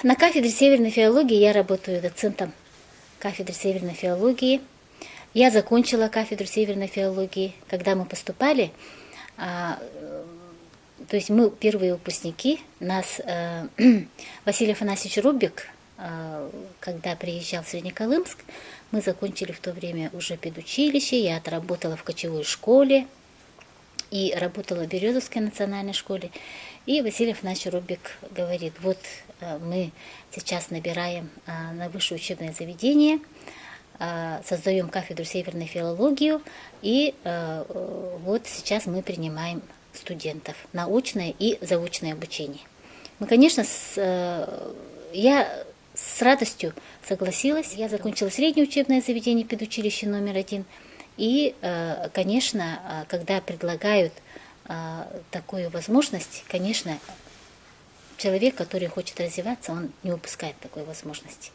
на кафедре северной филологии я работаю доцентом кафедры северной филологии. Я закончила кафедру северной филологии. Когда мы поступали, то есть мы первые выпускники, нас Василий Афанасьевич Рубик, когда приезжал в Среднеколымск, мы закончили в то время уже педучилище, я отработала в кочевой школе и работала в Березовской национальной школе. И Василий Афанасьевич Рубик говорит, вот мы сейчас набираем на высшее учебное заведение, создаем кафедру северной филологии, и вот сейчас мы принимаем студентов на очное и заочное обучение. Мы, конечно, я с радостью согласилась. Я закончила среднее учебное заведение педучилище номер 1. И, конечно, когда предлагают такую возможность, конечно, человек, который хочет развиваться, он не упускает такой возможности.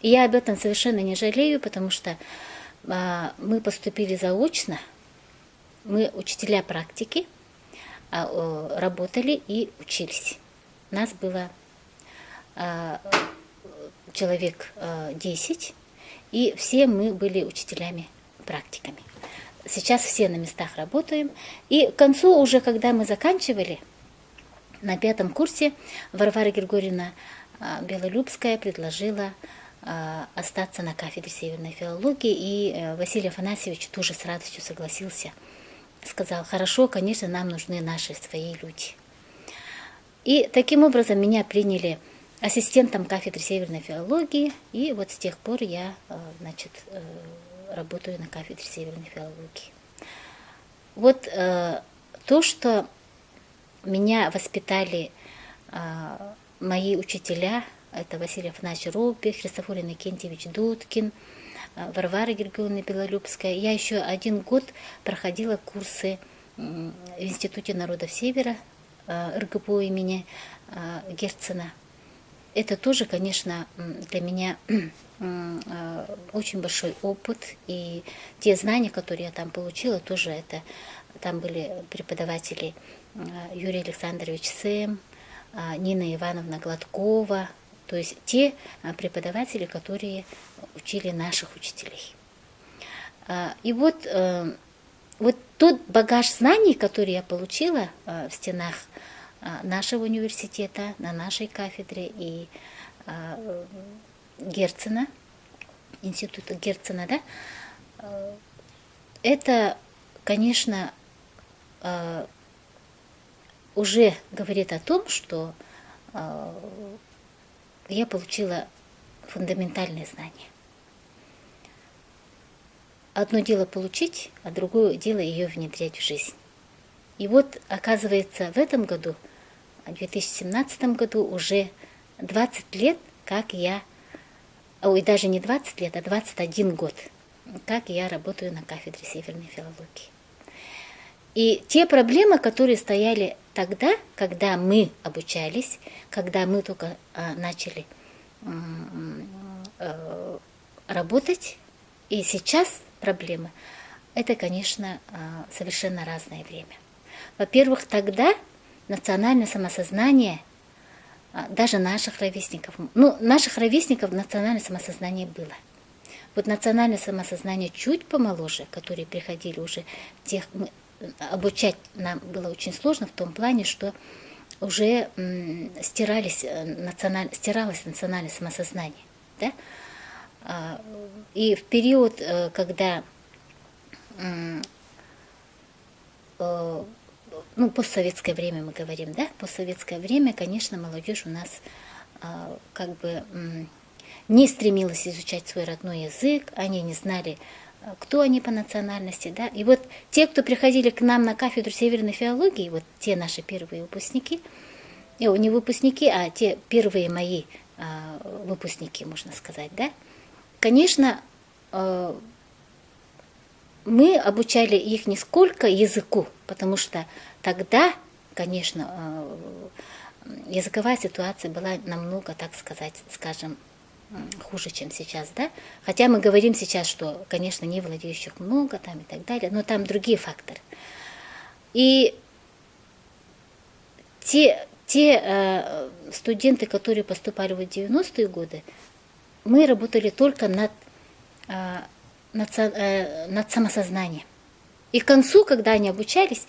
И я об этом совершенно не жалею, потому что мы поступили заочно, мы учителя практики, работали и учились. Нас было человек 10, и все мы были учителями-практиками. Сейчас все на местах работаем. И к концу уже, когда мы заканчивали, на 5-м курсе Варвара Григорьевна Белолюбская предложила остаться на кафедре северной филологии, и Василий Афанасьевич тоже с радостью согласился. Сказал, хорошо, конечно, нам нужны наши свои люди. И таким образом меня приняли ассистентом кафедры северной филологии, и вот с тех пор я, работаю на кафедре северной филологии. Вот то, что меня воспитали мои учителя, это Василий Афанасьевич Рубик, Христофор Иннокентьевич Дудкин, Варвара Григорьевна Белолюбская. Я еще 1 год проходила курсы в Институте народов Севера РГПУ имени Герцена. Это тоже, конечно, для меня очень большой опыт, и те знания, которые я там получила, тоже это, там были преподаватели Юрий Александрович Сэм, Нина Ивановна Гладкова, то есть те преподаватели, которые учили наших учителей. И вот тот багаж знаний, который я получила в стенах нашего университета, на нашей кафедре и Герцена, института Герцена, да, это, конечно, уже говорит о том, что я получила фундаментальные знания. Одно дело получить, а другое дело ее внедрять в жизнь. И вот, оказывается, в этом году, в 2017 году, уже 20 лет, как я, даже не 20 лет, а 21 год, как я работаю на кафедре северной филологии. И те проблемы, которые стояли тогда, когда мы обучались, когда мы только начали работать, и сейчас проблемы, это, конечно, совершенно разное время. Во-первых, тогда национальное самосознание даже наших ровесников, наших ровесников национальное самосознание было. Вот национальное самосознание чуть помоложе, которые приходили уже, обучать нам было очень сложно в том плане, что уже стиралось национальное самосознание. Да? И в период, когда постсоветское время мы говорим, да, постсоветское время, конечно, молодежь у нас не стремилась изучать свой родной язык, они не знали, кто они по национальности, да. И вот те, кто приходили к нам на кафедру северной филологии, вот те наши первые выпускники, не выпускники, а те первые мои выпускники, можно сказать, да, конечно, мы обучали их не сколько языку, потому что тогда, конечно, языковая ситуация была намного, так сказать, скажем, хуже, чем сейчас, да? Хотя мы говорим сейчас, что, конечно, не владеющих много там и так далее, но там другие факторы. И те те студенты, которые поступали в 90-е годы, мы работали только над самосознанием. И к концу, когда они обучались,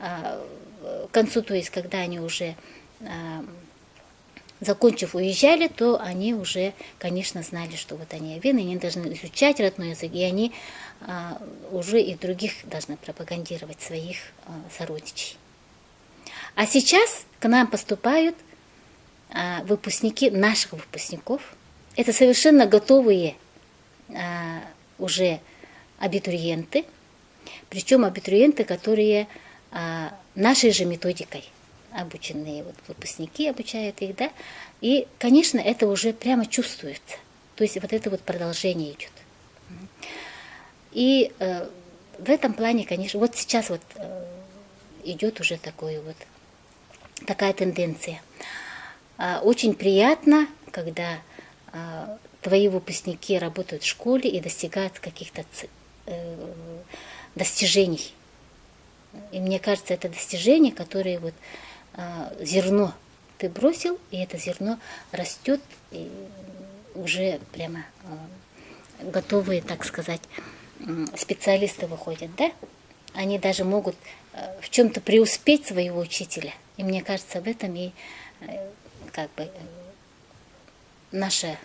к концу, то есть когда они уже, закончив, уезжали, то они уже, конечно, знали, что вот они авены, они должны изучать родной язык, и они уже и других должны пропагандировать, своих сородичей. А сейчас к нам поступают выпускники наших выпускников. Это совершенно готовые уже абитуриенты, причем абитуриенты, которые нашей же методикой обученные, вот выпускники обучают их, да, и, конечно, это уже прямо чувствуется, то есть вот это вот продолжение идет. И в этом плане, конечно, вот сейчас вот идет уже такая тенденция. Очень приятно, когда твои выпускники работают в школе и достигают каких-то достижений. И мне кажется, это достижение, которое вот зерно ты бросил, и это зерно растет, и уже прямо готовые, так сказать, специалисты выходят, да? Они даже могут в чем-то преуспеть своего учителя. И мне кажется, в этом и как бы наша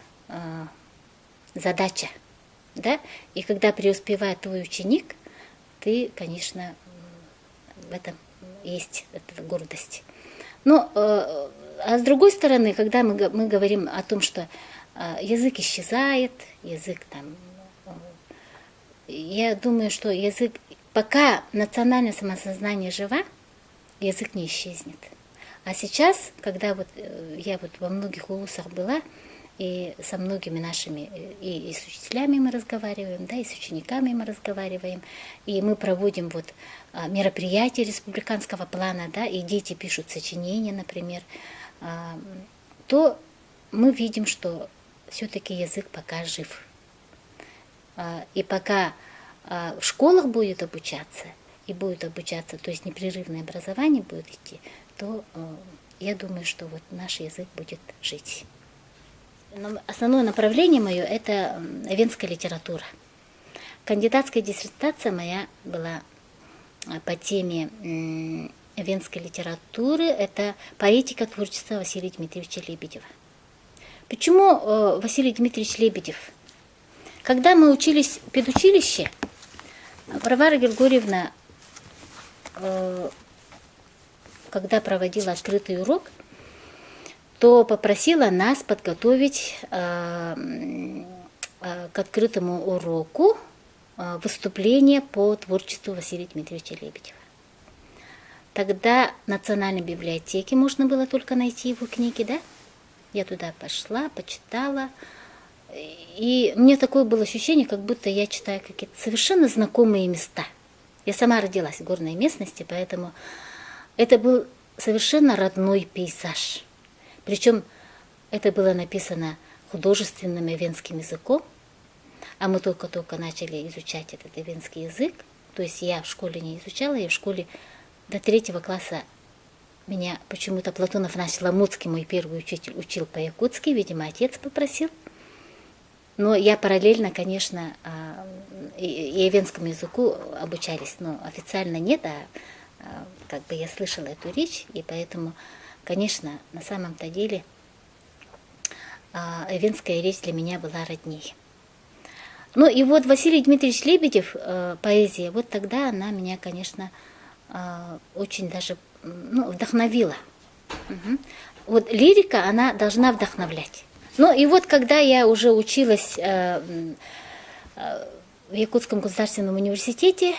задача, да? И когда преуспевает твой ученик, ты, конечно, в этом есть эта гордость. Но, а с другой стороны, когда мы говорим о том, что язык исчезает, язык там, я думаю, что язык, пока национальное самосознание жива, язык не исчезнет. А сейчас, когда вот я вот во многих улусах была, и со многими нашими, и с учителями мы разговариваем, да, и с учениками мы разговариваем, и мы проводим вот мероприятия республиканского плана, да, и дети пишут сочинения, например, то мы видим, что все-таки язык пока жив. И пока в школах будет обучаться, то есть непрерывное образование будет идти, то я думаю, что вот наш язык будет жить. Но основное направление мое – это венская литература. Кандидатская диссертация моя была по теме венской литературы – это поэтика творчества Василия Дмитриевича Лебедева. Почему Василий Дмитриевич Лебедев? Когда мы учились в педучилище, Варвара Григорьевна, когда проводила открытый урок, то попросила нас подготовить к открытому уроку выступление по творчеству Василия Дмитриевича Лебедева. Тогда в Национальной библиотеке можно было только найти его книги, да? Я туда пошла, почитала, и мне такое было ощущение, как будто я читаю какие-то совершенно знакомые места. Я сама родилась в горной местности, поэтому это был совершенно родной пейзаж. Причем это было написано художественным венским языком, а мы только-только начали изучать этот венский язык. То есть я в школе не изучала, я в школе до 3 класса меня почему-то Платон Афанасьевич Ломотский, мой первый учитель, учил по-якутски, видимо, отец попросил. Но я параллельно, конечно, и венскому языку обучались, но официально нет, как бы я слышала эту речь, и поэтому, конечно, на самом-то деле венская речь для меня была родней. Ну и вот Василий Дмитриевич Лебедев, поэзия, вот тогда она меня, конечно, очень даже вдохновила. Угу. Вот лирика, она должна вдохновлять. Ну и вот когда я уже училась в Якутском государственном университете,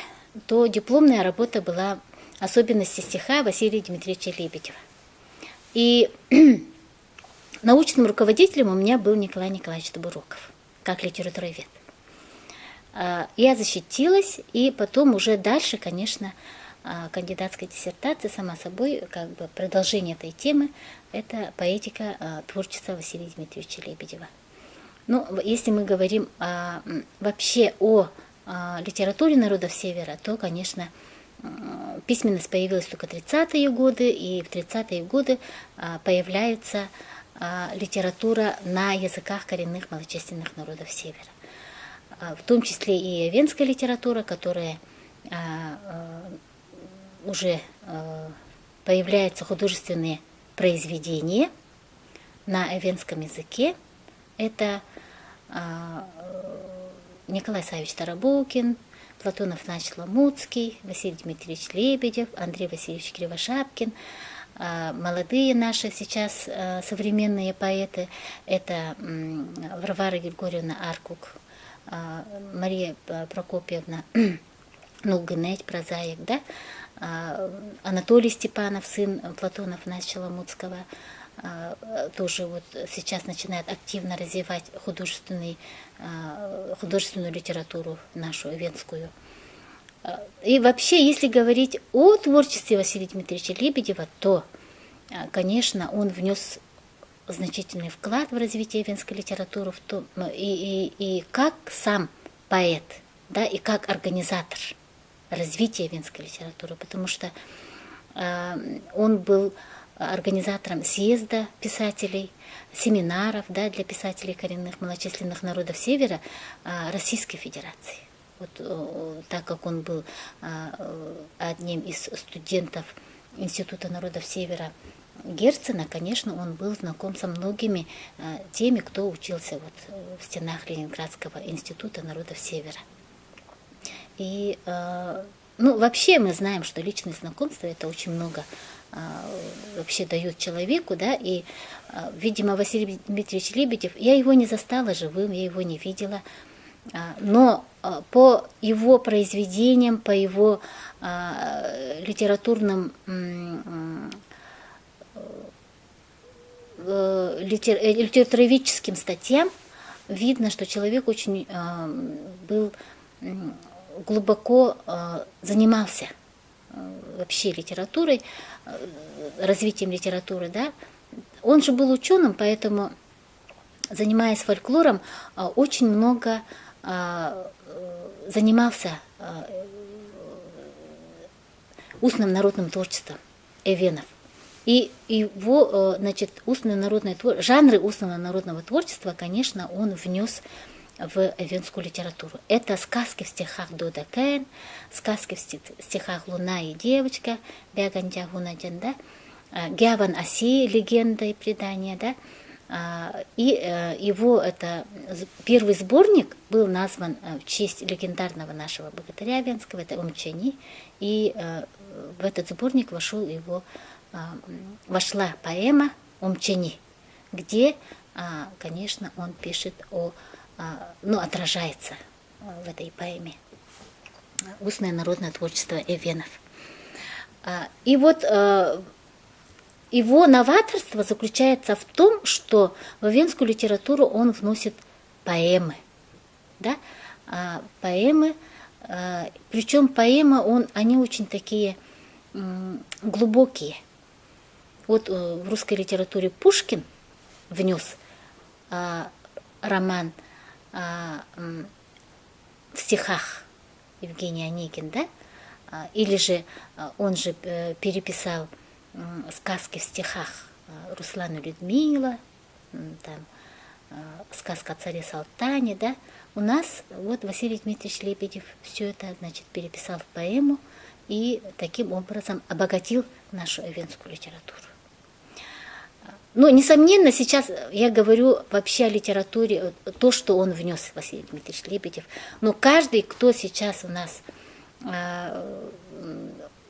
то дипломная работа была «Особенности стиха» Василия Дмитриевича Лебедева. И научным руководителем у меня был Николай Николаевич Табуроков, как литературовед. Я защитилась, и потом уже дальше, конечно, кандидатская диссертация, сама собой, как бы продолжение этой темы, это поэтика творчества Василия Дмитриевича Лебедева. Ну, если мы говорим вообще о литературе народов Севера, то, конечно, письменность появилась только в 30-е годы, и в 30-е годы появляется литература на языках коренных малочисленных народов Севера. В том числе и эвенская литература, которая уже появляются художественные произведения на эвенском языке. Это Николай Савич Тарабокин, Платон Афанасьевич Ламуцкий, Василий Дмитриевич Лебедев, Андрей Васильевич Кривошапкин. Молодые наши сейчас современные поэты – это Варвара Григорьевна Аркук, Мария Прокопьевна Нулгынеть, прозаик, да? Анатолий Степанов, сын Платона Афанасьевича Ламуцкого, тоже вот сейчас начинает активно развивать художественную литературу нашу эвенскую. И вообще, если говорить о творчестве Василия Дмитриевича Лебедева, то, конечно, он внес значительный вклад в развитие эвенской литературы, и как сам поэт, да, и как организатор развития эвенской литературы, потому что он был организатором съезда писателей, семинаров, да, для писателей коренных малочисленных народов Севера Российской Федерации. Вот, так как он был одним из студентов Института народов Севера Герцена, конечно, он был знаком со многими теми, кто учился вот в стенах Ленинградского Института народов Севера. И, ну, вообще мы знаем, что личные знакомства это очень много вообще дают человеку, да, и, видимо, Василий Дмитриевич Лебедев, я его не застала живым, я его не видела, но по его произведениям, по его литературным литературоведческим статьям видно, что человек очень был глубоко занимался вообще литературой, развитием литературы, да. Он же был ученым, поэтому, занимаясь фольклором, очень много занимался устным народным творчеством эвенов. И его, значит, жанры устного народного творчества, конечно, он внес в эвенскую литературу. Это сказки в стихах Дода Кэн, сказки в стихах Луна и девочка, Бягандя Гунадянда, Гяван Аси, легенда и предание, да. И его первый сборник был назван в честь легендарного нашего богатыря венского, это Омчани, и в этот сборник вошла поэма Омчани, где, конечно, он пишет отражается в этой поэме устное народное творчество эвенов. И вот его новаторство заключается в том, что в эвенскую литературу он вносит поэмы, да? Поэмы, причем поэмы, они очень такие глубокие. Вот в русской литературе Пушкин внес роман в стихах Евгений Онегин, да? Или же он же переписал сказки в стихах Руслана Людмила, там, сказка о царе Салтане, да? У нас вот Василий Дмитриевич Лебедев все это, значит, переписал в поэму и таким образом обогатил нашу эвенскую литературу. Ну, несомненно, сейчас я говорю вообще о литературе, то, что он внес, Василий Дмитриевич Лебедев. Но каждый, кто сейчас у нас,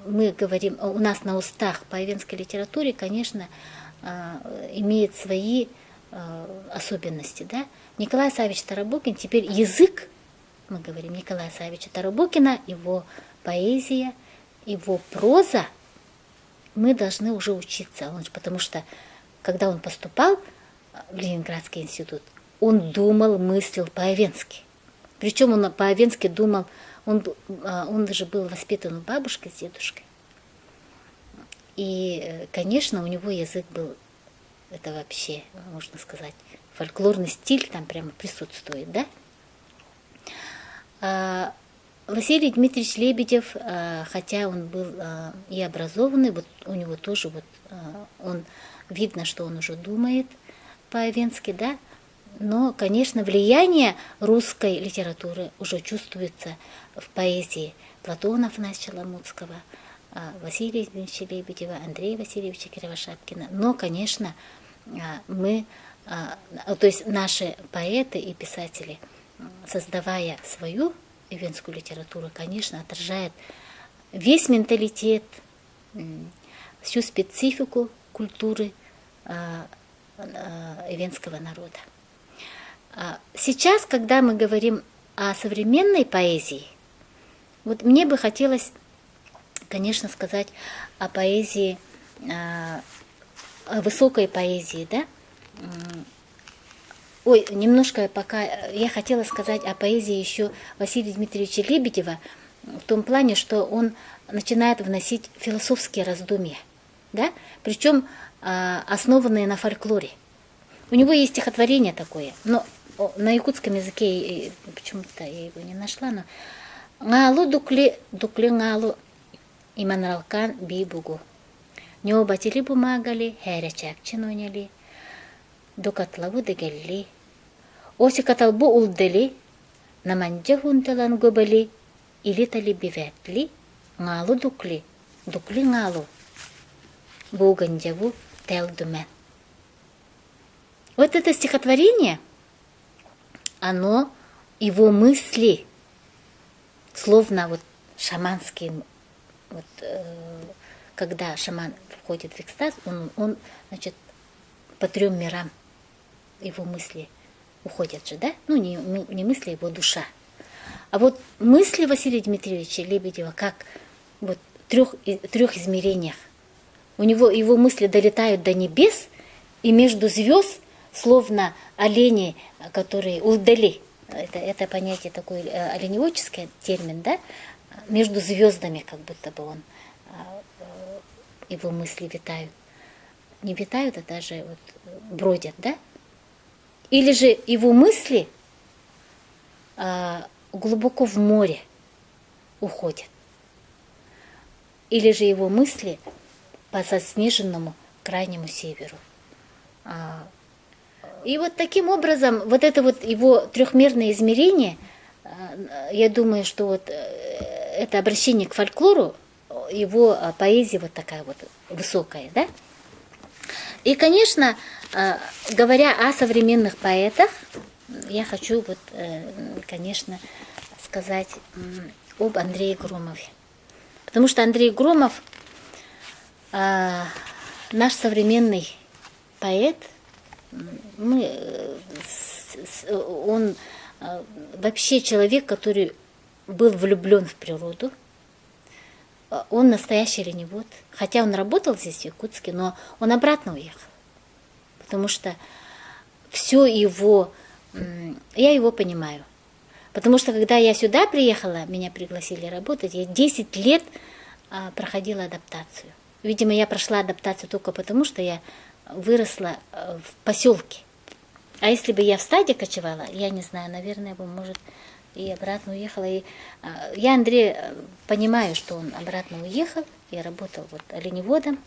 мы говорим, у нас на устах по эвенской литературе, конечно, имеет свои особенности. Да? Николай Савич Тарабокин, теперь язык, мы говорим, Николая Савича Тарабокина, его поэзия, его проза, мы должны уже учиться, потому что когда он поступал в Ленинградский институт, он думал, мыслил по-эвенски. Причем он по-эвенски думал, он даже был воспитан у бабушки с дедушкой. И, конечно, у него язык был, это вообще, можно сказать, фольклорный стиль там прямо присутствует, да? Василий Дмитриевич Лебедев, хотя он был и образованный, вот у него тоже вот он видно, что он уже думает по-венски, да, но, конечно, влияние русской литературы уже чувствуется в поэзии Платона Афанасьевича Ламутского, Василия Дмитриевича Лебедева, Андрея Васильевича Кривошапкина. Но, конечно, мы, то есть наши поэты и писатели, создавая свою венскую литературу, конечно, отражает весь менталитет, всю специфику культуры венского народа. Сейчас, когда мы говорим о современной поэзии, вот мне бы хотелось, конечно, сказать о поэзии, о высокой поэзии, да? Ой, немножко пока я хотела сказать о поэзии еще Василия Дмитриевича Лебедева, в том плане, что он начинает вносить философские раздумья, да? Причем основанные на фольклоре. У него есть стихотворение такое, но на якутском языке почему-то я его не нашла, но «Галу дукли галу иманралкан бибугу, нёбатили бумагали, хэрячак чиноняли, докатлаву дегелли, оси каталбу улдели, наманджа хунталан гобали, илитали биветли, галу дукли галу, буганджаву телдумен». Вот это стихотворение, оно, его мысли, словно вот шаманские, вот, когда шаман входит в экстаз, он, значит, по 3 мирам его мысли уходят же, да? Ну, не мысли, его душа. А вот мысли Василия Дмитриевича Лебедева, как вот в трех измерениях. У него его мысли долетают до небес, и между звезд, словно олени, которые улдали, это понятие такой оленеводческий термин, да, между звездами, как будто бы его мысли витают. Не витают, а даже вот бродят, да? Или же его мысли глубоко в море уходят. Или же его мысли по заснеженному крайнему северу. И вот таким образом, вот это вот его трехмерное измерение, я думаю, что вот это обращение к фольклору, его поэзия вот такая вот высокая, да? И, конечно, говоря о современных поэтах, я хочу вот, конечно, сказать об Андрее Громове. Потому что Андрей Громов, наш современный поэт, он вообще человек, который был влюблен в природу. Он настоящий оленевод. Хотя он работал здесь, в Якутске, но он обратно уехал. Потому что все его... Я его понимаю. Потому что когда я сюда приехала, меня пригласили работать, я 10 лет проходила адаптацию. Видимо, я прошла адаптацию только потому, что я выросла в поселке. А если бы я в стаде кочевала, я не знаю, наверное, бы, может, и обратно уехала. И я Андрея понимаю, что он обратно уехал, я работал вот оленеводом.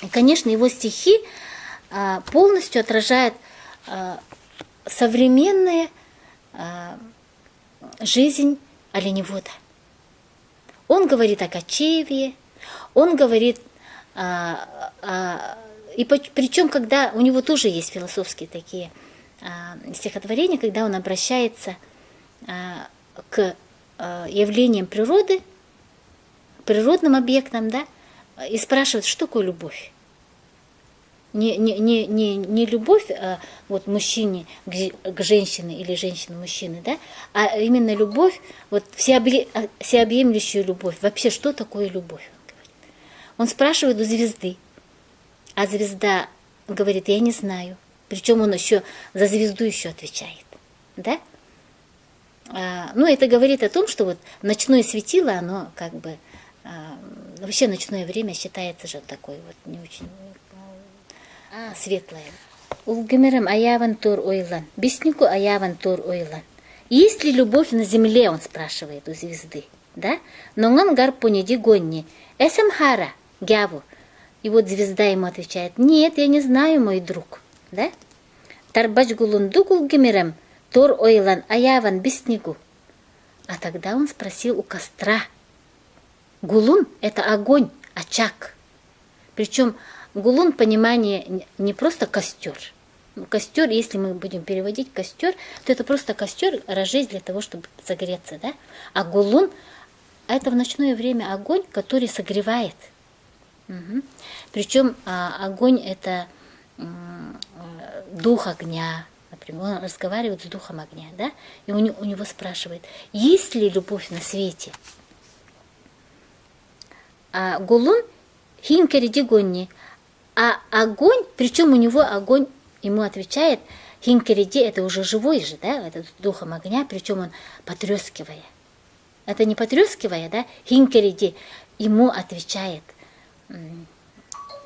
И, конечно, его стихи полностью отражают современную жизнь оленевода. Он говорит о кочевье, он говорит и причем, когда у него тоже есть философские такие стихотворения, когда он обращается к явлениям природы, природным объектам, да, и спрашивает, что такое любовь. Не любовь вот мужчине к женщине или женщине мужчине, да, а именно любовь, вот всеобъемлющую любовь. Вообще, что такое любовь? Он спрашивает у звезды. А звезда говорит, я не знаю. Причем он еще за звезду еще отвечает. Да? Ну, это говорит о том, что вот ночное светило, оно как бы... вообще ночное время считается же такой вот не очень светлое. Улгимерем аяван тур ойлан, биснику аяван тур ойлан. Есть ли любовь на земле, он спрашивает у звезды, да? Но он гарпониди гонни, эсэмхара, гяву. И вот звезда ему отвечает, нет, я не знаю, мой друг, да? Тарбач гулундугул гемерем, тор ойлан аяван беснегу. А тогда он спросил у костра. Гулун – это огонь, очаг. Причем гулун понимание не просто костер. Костер, если мы будем переводить костер, то это просто костер разжечь для того, чтобы согреться, да? А гулун – это в ночное время огонь, который согревает. Угу. Причем огонь – это дух огня. Например, он разговаривает с духом огня, да? И у него спрашивает, есть ли любовь на свете? А гулун – хинкариди гонни. А огонь, причем у него огонь, ему отвечает, хинкариди – это уже живой же, да, это духом огня, причем он потрескивая. Это не потрескивая, да, хинкариди ему отвечает.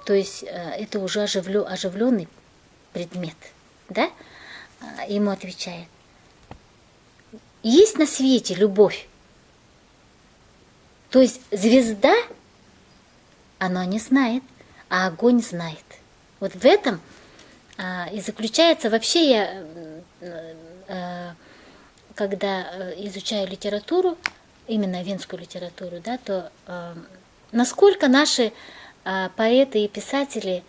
То есть это уже оживленный предмет, да, ему отвечает. Есть на свете любовь. То есть звезда, она не знает, а огонь знает. Вот в этом и заключается, вообще я, когда изучаю литературу, именно венскую литературу, да, то насколько наши поэты и писатели,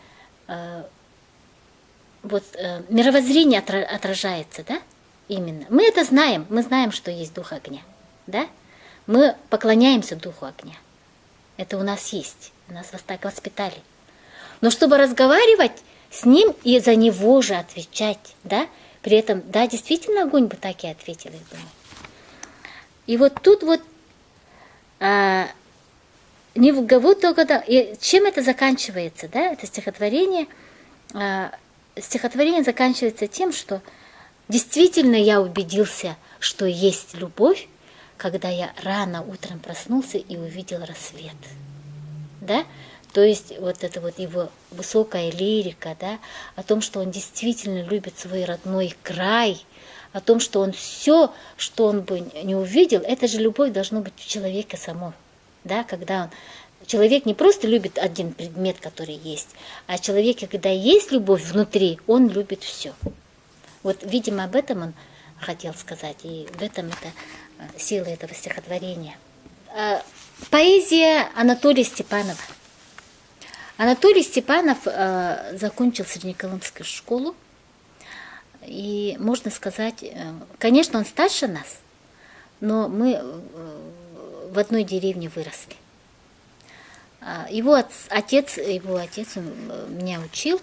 вот мировоззрение отражается, да, именно. Мы это знаем, мы знаем, что есть дух огня, да, мы поклоняемся духу огня. Это у нас есть, нас вас так воспитали. Но чтобы разговаривать с ним и за него же отвечать, да, при этом, да, действительно огонь бы так и ответил, я думаю. И вот тут вот не в гаву только, да, и чем это заканчивается, да, это стихотворение. Стихотворение заканчивается тем, что действительно я убедился, что есть любовь, когда я рано утром проснулся и увидел рассвет, да. То есть вот это вот его высокая лирика, да, о том, что он действительно любит свой родной край, о том, что он все, что он бы не увидел, это же любовь должна быть в человеке самом, да, когда он... Человек не просто любит один предмет, который есть, а человек, когда есть любовь внутри, он любит все. Вот, видимо, об этом он хотел сказать, и в этом это сила этого стихотворения. Поэзия Анатолия Степанова. Анатолий Степанов закончил Среднеколымскую школу, и можно сказать, конечно, он старше нас, но мы в одной деревне выросли. Его отец меня учил,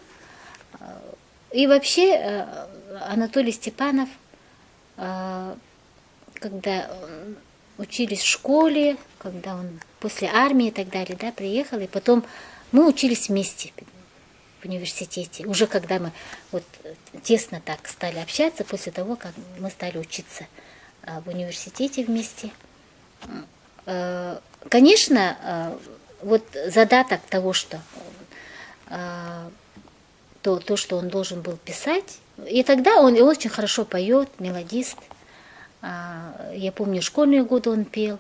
и вообще Анатолий Степанов, когда учились в школе, когда он после армии и так далее, да, приехал, и потом мы учились вместе в университете, уже когда мы вот тесно так стали общаться после того, как мы стали учиться в университете вместе. Конечно, вот задаток того, что то, что он должен был писать, и тогда он очень хорошо поет, мелодист. Я помню, школьные годы он пел.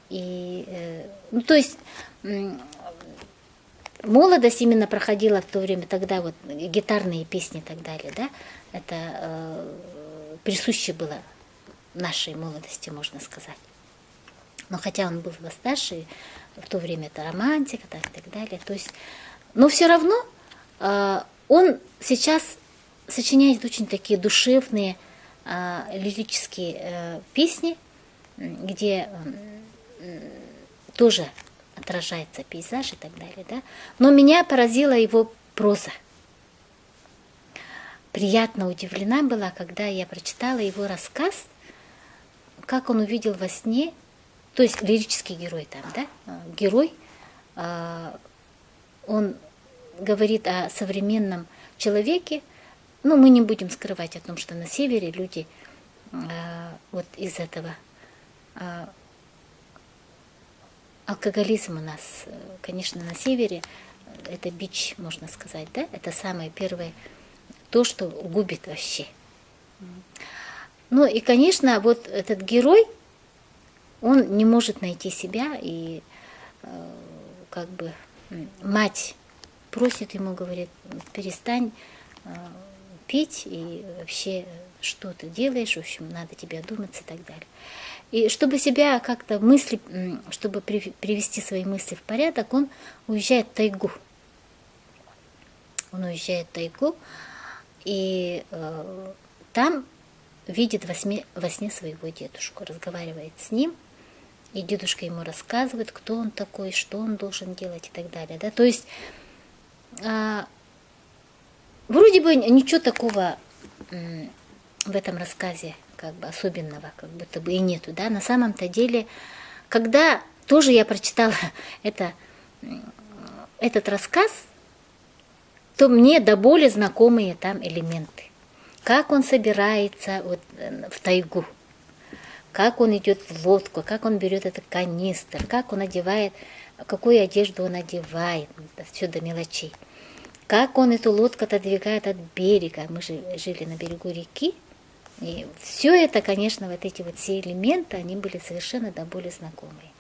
Ну, то есть молодость именно проходила в то время, тогда вот гитарные песни и так далее, да, это присуще было нашей молодости, можно сказать. Но хотя он был старше, в то время это романтика так, и так далее. То есть, но все равно он сейчас сочиняет очень такие душевные лирические песни, где тоже отражается пейзаж и так далее. Да? Но меня поразила его проза. Приятно удивлена была, когда я прочитала его рассказ, как он увидел во сне, то есть лирический герой там, да, герой, он говорит о современном человеке, но мы не будем скрывать о том, что на севере люди вот из этого алкоголизм у нас, конечно, на севере, это бич, можно сказать, да, это самое первое, то, что губит вообще. Ну и, конечно, вот этот герой, он не может найти себя, и как бы мать просит ему, говорит, перестань пить, и вообще что ты делаешь, в общем, надо тебе одуматься и так далее. И чтобы себя как-то мысли, чтобы привести свои мысли в порядок, он уезжает в тайгу. Он уезжает в тайгу, и там видит во сне своего дедушку, разговаривает с ним, и дедушка ему рассказывает, кто он такой, что он должен делать и так далее. Да? То есть вроде бы ничего такого в этом рассказе как бы особенного, как будто бы и нету. Да? На самом-то деле, когда тоже я прочитала этот рассказ, то мне до боли знакомые там элементы. Как он собирается вот в тайгу, как он идет в лодку, как он берет этот канистр, как он одевает, какую одежду он одевает, все до мелочей. Как он эту лодку отодвигает от берега. Мы же жили на берегу реки. И все это, конечно, вот эти вот все элементы, они были совершенно до боли знакомые.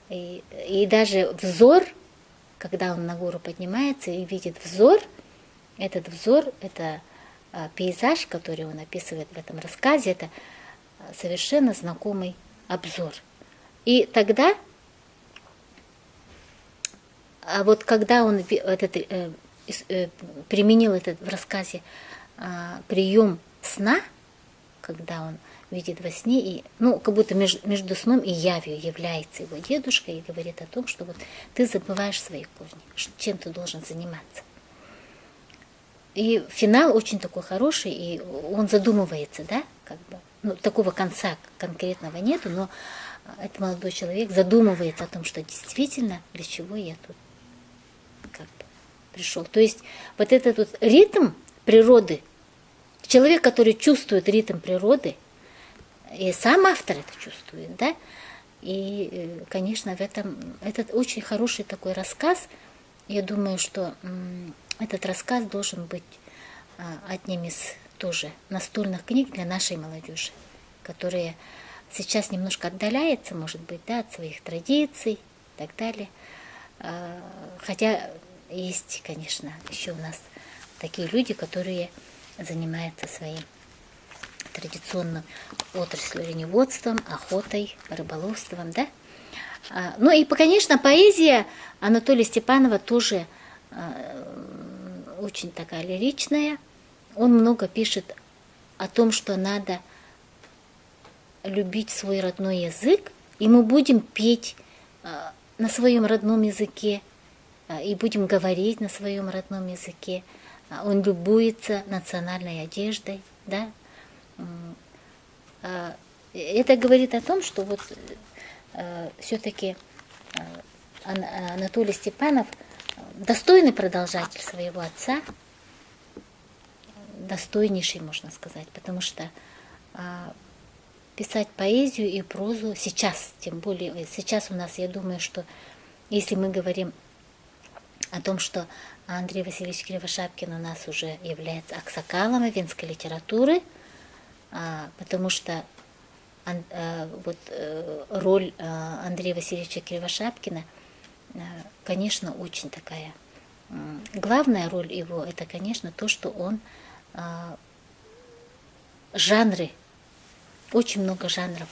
И даже взор, когда он на гору поднимается и видит взор, это пейзаж, который он описывает в этом рассказе, это совершенно знакомый обзор. И тогда, вот когда он применил в рассказе прием сна, когда он видит во сне, и, как будто между сном и явью является его дедушка и говорит о том, что вот ты забываешь свои корни, чем ты должен заниматься. И финал очень такой хороший, и он задумывается, да, как бы, такого конца конкретного нету, но этот молодой человек задумывается о том, что действительно, для чего я тут как бы пришел. То есть вот этот вот ритм природы, человек, который чувствует ритм природы, и сам автор это чувствует, да, и, конечно, этот очень хороший такой рассказ. Я думаю, что этот рассказ должен быть одним из тоже настольных книг для нашей молодежи, которая сейчас немножко отдаляется, может быть, да, от своих традиций и так далее. Хотя есть, конечно, еще у нас такие люди, которые занимаются своим традиционным отраслью оленеводством, охотой, рыболовством, да. Ну и, конечно, поэзия Анатолия Степанова тоже очень такая лиричная. Он много пишет о том, что надо любить свой родной язык, и мы будем петь на своем родном языке, и будем говорить на своем родном языке. Он любуется национальной одеждой, да. Это говорит о том, что вот все-таки Анатолий Степанов достойный продолжатель своего отца, достойнейший, можно сказать, потому что писать поэзию и прозу сейчас, тем более сейчас у нас, я думаю, что если мы говорим о том, что Андрей Васильевич Кривошапкин у нас уже является аксакалом венской литературы, потому что роль Андрея Васильевича Кривошапкина, конечно, очень такая. Главная роль его – это, конечно, то, что он жанры, очень много жанров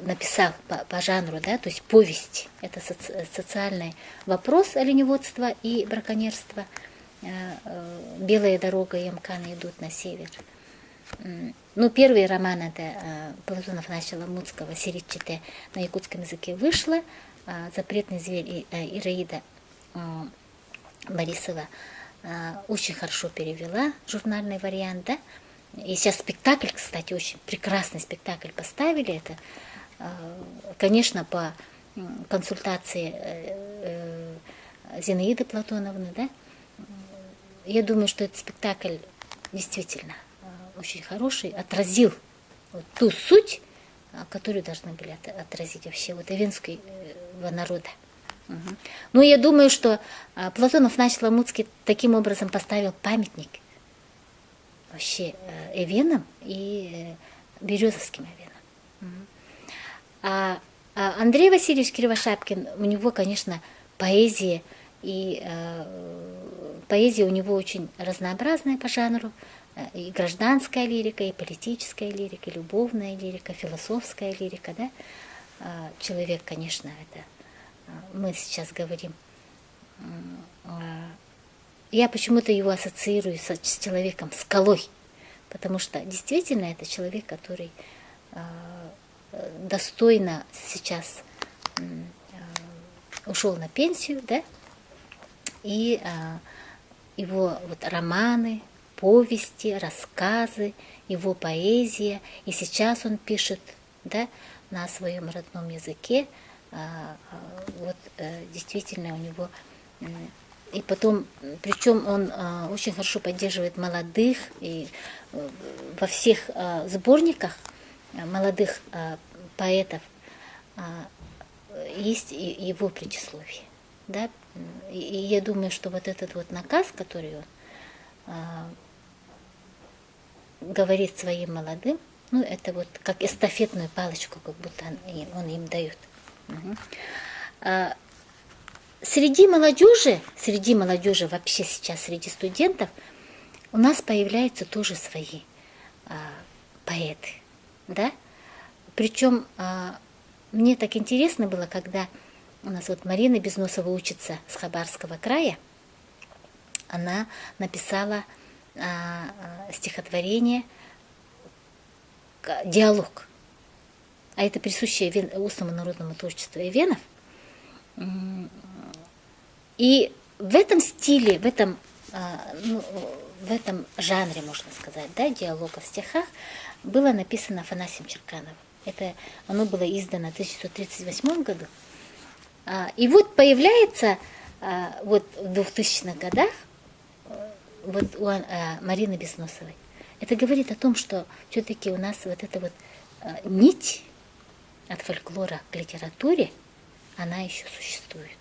написал по жанру, да, то есть повесть. Это социальный вопрос оленеводства и браконьерства. «Белая дорога» и «Мканы идут на север». Первый роман это Платона Афанасьевича Ламутского «Сиритчатая» на якутском языке вышла. «Запретный зверь» Ираида Борисова очень хорошо перевела журнальный вариант, да. И сейчас спектакль, кстати, очень прекрасный спектакль поставили. Это, конечно, по консультации Зинаиды Платоновны, да. Я думаю, что этот спектакль действительно очень хороший, отразил вот ту суть, которую должны были отразить вообще вот венского народа. Угу. Я думаю, что Платон Афанасьевич Ламутский таким образом поставил памятник вообще эвеном и березовским эвеном. А Андрей Васильевич Кривошапкин, у него, конечно, поэзия, и поэзия у него очень разнообразная по жанру, и гражданская лирика, и политическая лирика, и любовная лирика, философская лирика, да. Человек, конечно, это мы сейчас говорим. Я почему-то его ассоциирую с человеком, скалой, потому что действительно это человек, который достойно сейчас ушел на пенсию, да, и его вот романы, повести, рассказы, его поэзия, и сейчас он пишет, да, на своем родном языке, вот действительно у него, и потом, причем он очень хорошо поддерживает молодых, и во всех сборниках молодых поэтов есть его предисловие, да, и я думаю, что вот этот вот наказ, который он говорит своим молодым, ну, это вот как эстафетную палочку, как будто он им дает. Среди молодежи вообще сейчас, среди студентов, у нас появляются тоже свои поэты, да? Причем мне так интересно было, когда у нас вот Марина Безносова учится с Хабаровского края, она написала стихотворение «Диалог». А это присущее устному народному творчеству эвенов. И в этом стиле, в этом жанре, можно сказать, да, диалога в стихах, было написано Афанасием Черкановым. Оно было издано в 1938 году. И вот появляется вот в 2000-х годах вот у Марины Безносовой. Это говорит о том, что все-таки у нас вот эта вот нить от фольклора к литературе, она еще существует.